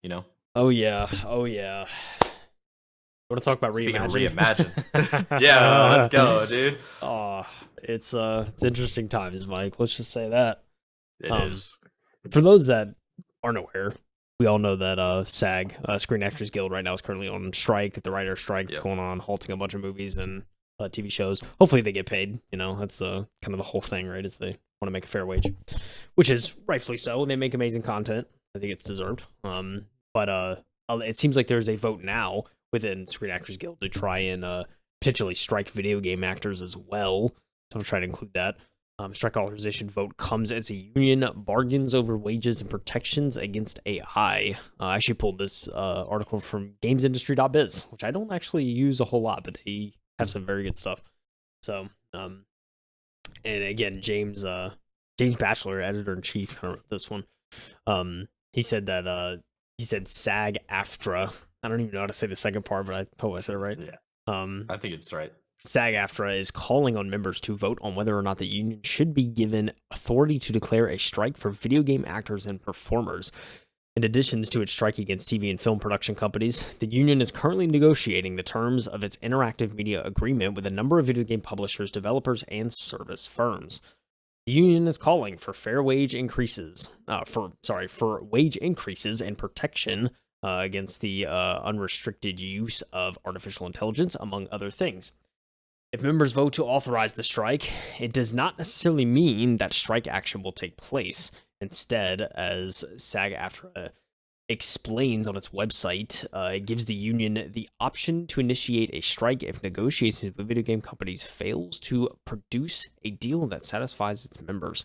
you know? Oh yeah. Oh yeah. Want to talk about Speaking of reimagined? reimagine. Yeah, let's go, dude. Oh, it's interesting times, Mike. Let's just say that. It Um, is. for those that aren't aware, we all know that SAG, Screen Actors Guild, right now is currently on strike. The writer strike that's Yep. going on, halting a bunch of movies and TV shows. Hopefully, they get paid. You know, that's kind of the whole thing, right? Is they want to make a fair wage, which is rightfully so. And they make amazing content. I think it's deserved. But it seems like there's a vote now within Screen Actors Guild to try and potentially strike video game actors as well. So I'll try to include that. Strike authorization vote comes as a union bargains over wages and protections against AI. I actually pulled this article from gamesindustry.biz, which I don't actually use a whole lot, but they have some very good stuff. So, and again, James Batchelor, editor in chief, wrote this one. He said that he said SAG-AFTRA. I don't even know how to say the second part, but I hope I said it right. Yeah. Um, I think it's right. SAG-AFTRA is calling on members to vote on whether or not the union should be given authority to declare a strike for video game actors and performers. In addition to its strike against TV and film production companies, the union is currently negotiating the terms of its interactive media agreement with a number of video game publishers, developers, and service firms. The union is calling for fair wage increases, for wage increases and protection against the unrestricted use of artificial intelligence, among other things. If members vote to authorize the strike, it does not necessarily mean that strike action will take place. Instead, as SAG-AFTRA explains on its website, it gives the union the option to initiate a strike if negotiations with video game companies fails to produce a deal that satisfies its members.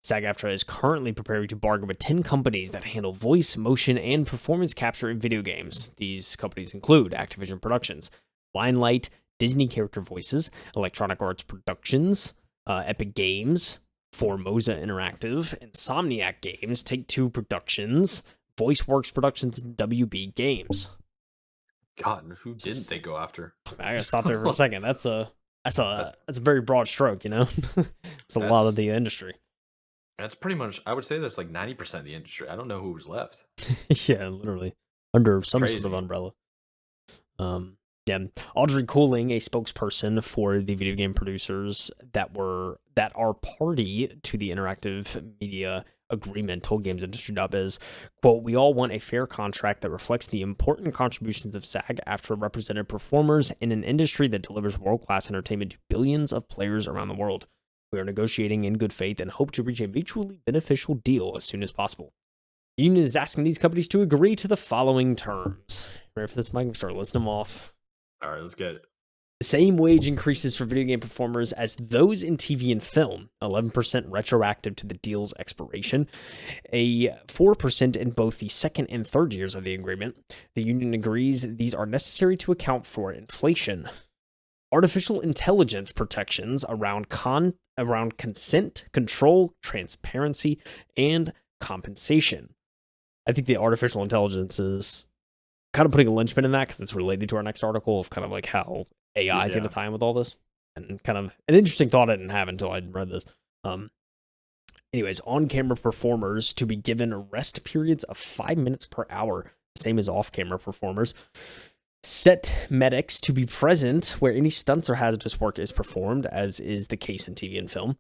SAG-AFTRA is currently preparing to bargain with 10 companies that handle voice, motion, and performance capture in video games. These companies include Activision Productions, Limelight, Disney Character Voices, Electronic Arts Productions, Epic Games, Formosa Interactive, Insomniac Games, Take-Two Productions, VoiceWorks Productions, and WB Games. God, who didn't they go after? I gotta stop there for a second. That's a That, very broad stroke, you know. It's a lot of that's the industry. that's pretty much. I would say that's like 90% of the industry. I don't know who's left. Yeah, literally under some sort of Crazy. umbrella. Um, yeah, Audrey Cooling, a spokesperson for the video game producers that are party to the interactive media agreement, told GamesIndustry.biz, quote, "We all want a fair contract that reflects the important contributions of SAG after represented performers in an industry that delivers world-class entertainment to billions of players around the world. We are negotiating in good faith and hope to reach a mutually beneficial deal as soon as possible. The union is asking these companies to agree to the following terms." Ready for this, Mike? Start listing them off. All right, let's get it. The same wage increases for video game performers as those in TV and film, 11% retroactive to the deal's expiration, a 4% in both the second and third years of the agreement. The union agrees these are necessary to account for inflation. Artificial intelligence protections around consent, control, transparency, and compensation. I think the artificial intelligence is kind of putting a linchpin in that because it's related to our next article of kind of like how AI is going to Yeah. tie in with all this. And kind of an interesting thought I didn't have until I read this. Anyways, on-camera performers to be given rest periods of 5 minutes per hour, same as off-camera performers. Set medics to be present where any stunts or hazardous work is performed, as is the case in TV and film.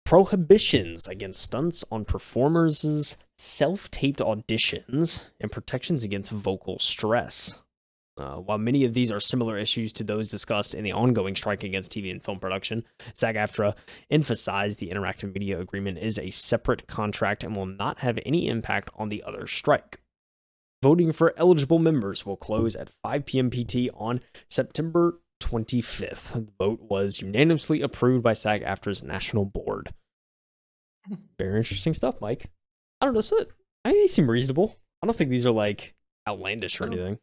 Prohibitions against stunts on performers' self-taped auditions, and protections against vocal stress. While many of these are similar issues to those discussed in the ongoing strike against TV and film production, SAG-AFTRA emphasized the interactive media agreement is a separate contract and will not have any impact on the other strike. Voting for eligible members will close at 5 p.m. PT on September 25th. The vote was unanimously approved by SAG-AFTRA's national board. Very interesting stuff, Mike. I don't know. So I think they seem reasonable. I don't think these are like outlandish or anything.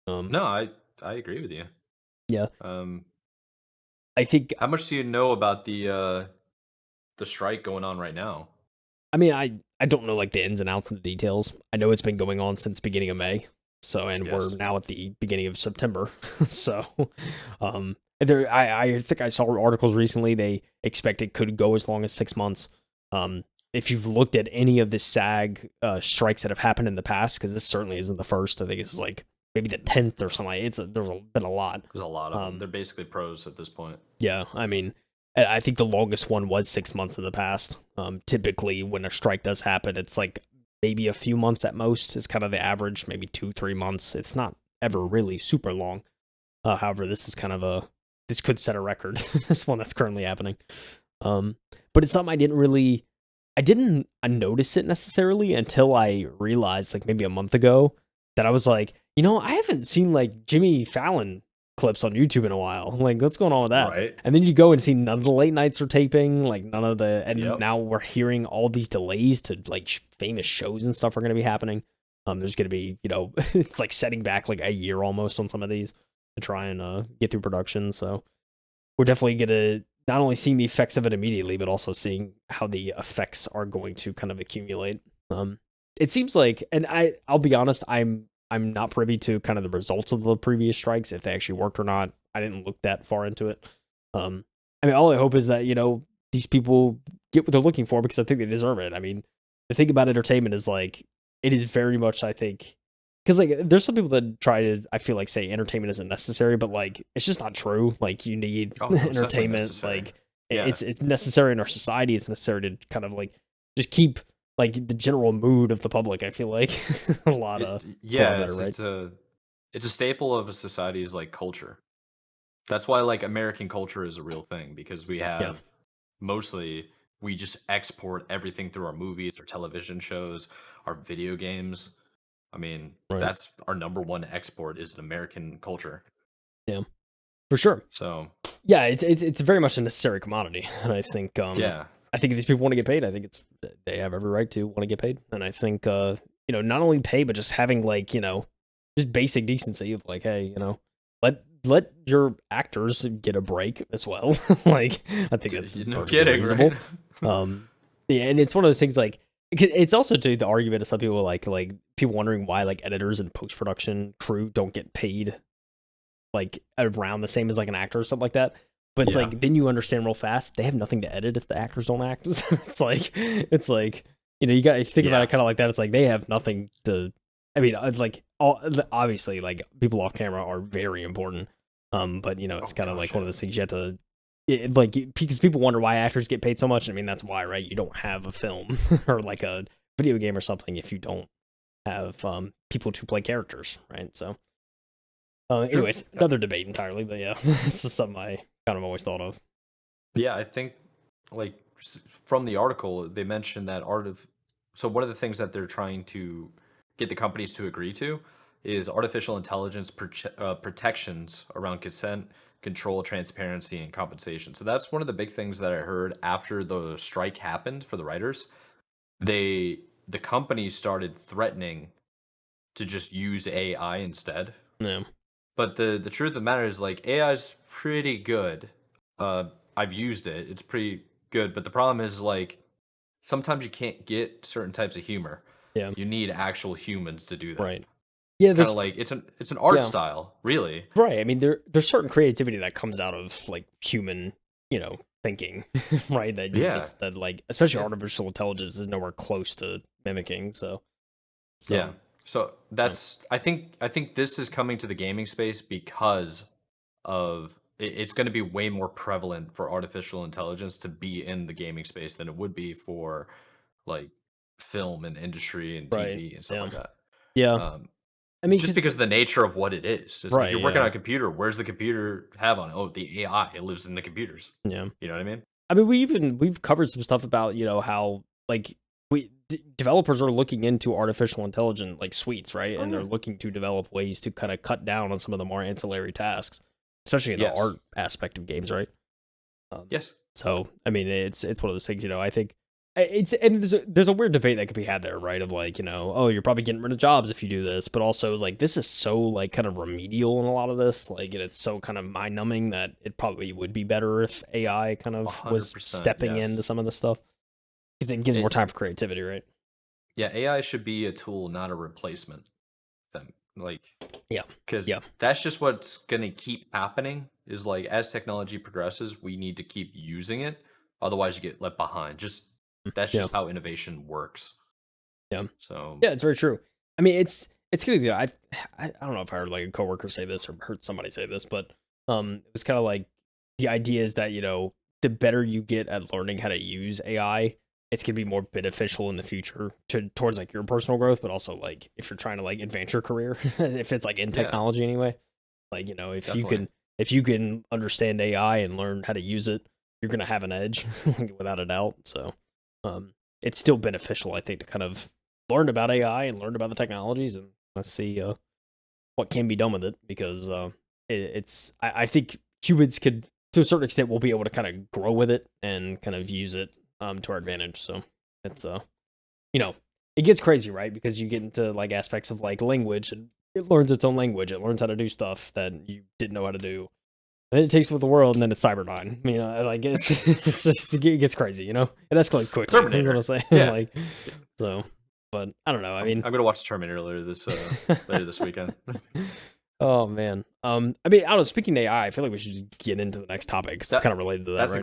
No, I agree with you. Yeah. Um, I think. how much do you know about the strike going on right now? I mean, I don't know like the ins and outs and the details. I know it's been going on since beginning of May. So, and we're Yes. now at the beginning of September. So, I think I saw articles recently. They expect it could go as long as 6 months. if you've looked at any of the SAG strikes that have happened in the past, because this certainly isn't the first. I think it's like maybe the 10th or something. There's been a lot. There's a lot of them. Um, They're basically pros at this point. yeah, I mean, I think the longest one was 6 months in the past. Typically, when a strike does happen, it's like maybe a few months at most is kind of the average, maybe 2-3 months. It's not ever really super long. However, this could set a record. This one that's currently happening. Um, but it's something I didn't notice it necessarily until I realized, like maybe a month ago, that I was like, I haven't seen like Jimmy Fallon clips on YouTube in a while. Like, what's going on with that? Right. And then you go and see none of the late nights are taping, like none of and Yep. now we're hearing all these delays to like famous shows and stuff are going to be happening. There's going to be, it's like setting back like a year almost on some of these to try and get through production. So we're definitely gonna not only seeing the effects of it immediately, but also seeing how the effects are going to kind of accumulate. Um, it seems like, and I'll be honest, I'm not privy to kind of the results of the previous strikes, if they actually worked or not. I didn't look that far into it. I mean, all I hope is that these people get what they're looking for because I think they deserve it. I mean, the thing about entertainment is like it is very much, I think, because like there's some people that try to, I feel like, say entertainment isn't necessary, but like it's just not true. Like you need Oh no, it's definitely entertainment. necessary. Like Yeah. it's necessary in our society. It's necessary to kind of like just keep like the general mood of the public. I feel like a lot Yeah, better, it's right? it's a staple of a society's like culture. That's why like American culture is a real thing because Yeah, mostly we just export everything through our movies, our television shows, our video games. I mean, right. that's our number one export is an American culture. Yeah, for sure. So, Yeah, it's very much a necessary commodity, and yeah. I think if these people want to get paid, I think they have every right to want to get paid, and I think not only pay but just having like just basic decency of like, hey, let your actors get a break as well. Like I think that's No perfectly kidding, right? reasonable. Um, yeah, and it's one of those things like it's also to the argument of some people like people wondering why like editors and post production crew don't get paid like around the same as like an actor or something like that. But it's Yeah. like then you understand real fast they have nothing to edit if the actors don't act. So it's like you got to think about Yeah. it kind of like that. It's like they have nothing to. I mean, like obviously, like people off camera are very important. But it's Oh kind of gosh, like one of yeah. those things you have to. Like because people wonder why actors get paid so much. I mean that's why, right? You don't have a film or like a video game or something if you don't have people to play characters, right? So True. anyways, another debate entirely, but yeah, it's just something I kind of always thought of. Yeah, I think like from the article they mentioned that so one of the things that they're trying to get the companies to agree to is artificial intelligence protections around consent, control, transparency, and compensation. So that's one of the big things that I heard after the strike happened for the writers. They the companies started threatening to just use AI instead. Yeah, But the truth of the matter is like AI is pretty good. I've used it. It's pretty good, but the problem is like sometimes you can't get certain types of humor. yeah, You need actual humans to do that. right. Yeah, It's kind of like it's an art yeah, style, really. right. I mean, there's certain creativity that comes out of like human, thinking, right? Yeah. That like, especially Yeah. artificial intelligence is nowhere close to mimicking. So, Yeah. So yeah, I think this is coming to the gaming space because it's going to be way more prevalent for artificial intelligence to be in the gaming space than it would be for like film and industry and right, TV and stuff yeah, like that. yeah. Um, I mean, just because because of the nature of what it is. It's like right, you're working yeah, on a computer. Where's the computer have on it? Oh, the AI. It lives in the computers. yeah. You know what I mean? I mean, we've covered some stuff about how like developers are looking into artificial intelligence like suites, right? Oh And they're yeah. looking to develop ways to kind of cut down on some of the more ancillary tasks, especially in the Yes. art aspect of games, right? Um, Yes. so I mean, it's one of those things. I think it's and there's a weird debate that could be had there, right? Of like oh, you're probably getting rid of jobs if you do this, but also is like this is so like kind of remedial in a lot of this, like and it's so kind of mind numbing that it probably would be better if AI kind A of hundred was percent. stepping into Yes. some of the stuff because it gives more It time for creativity, right? Yeah. AI should be a tool, not a replacement. Them like Yeah, because yeah, that's just what's gonna keep happening. Is like as technology progresses, we need to keep using it. Otherwise, you get left behind. Just That's Yeah. just how innovation works. Yeah. So Yeah, it's very true. I mean, it's good. I don't know if I heard like a coworker say this or heard somebody say this, but it was kind of like the idea is that the better you get at learning how to use AI, it's gonna be more beneficial in the future towards like your personal growth, but also like if you're trying to like advance your career, if it's like in yeah, technology anyway. Like definitely. if you can understand AI and learn how to use it, you're gonna have an edge without a doubt. So, it's still beneficial, I think, to kind of learn about AI and learn about the technologies, and let's see what can be done with it because I think humans could to a certain extent will be able to kind of grow with it and kind of use it to our advantage. So it's you know it gets crazy, right? Because you get into like aspects of like language and it learns its own language. It learns how to do stuff that you didn't know how to do. And then it takes with the world, and then it's Cyberdyne. Like it gets crazy. It escalates quickly. That's what Terminator. I'm saying. Yeah. Like, so, but I don't know. I I'm mean, gonna watch Terminator later this weekend. oh man. I mean, I don't know. Speaking of AI, I feel like we should just get into the next topic 'cause it's That kind of related to that, that's right?